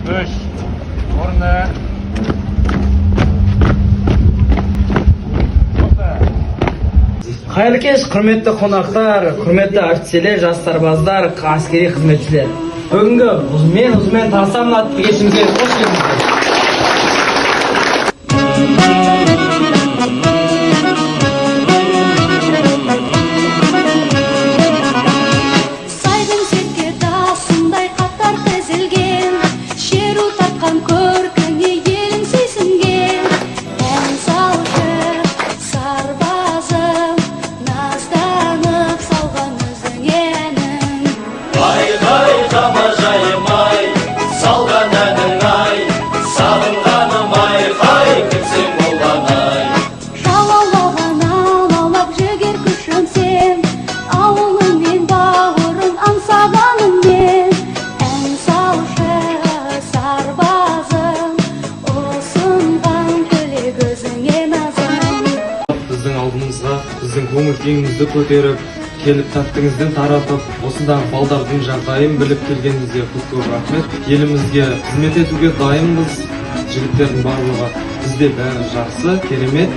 3 орны. Қайырлы кеш, құрметті қонақтар, құрметті офицерлер, жас сарбаздар, әскери қызметшілер. Бүгінгі ұзымен танысамын атты кешімізге қош келдіңіздер. Сайдың сетке тасындай қатар тізілген, шеру тартқан көркіңе елін сүйсінген. Ән салшы, сарбазым, назданып салған өзің әнің. Ай, жамажайым ай, салған әнің ай, сағынғаным ай, кімсің болған ай. Жалаулаған алаулап жігер күшің сен, ауылың мен бауырың аңсағаның мен. Ән салшы, сарбазым, ұсынған тілек өзіңе назым. Біздің алдымызға біздің көңіл күйіңізді көтеріп, келіп тәттіңізден таратып, осындағы балдардың жағдайын біліп келгеніңізге көп рахмет. Елімізге қызмет етуге дайынбыз. Жігіттердің барлығы бізде бәрі жақсы, керемет.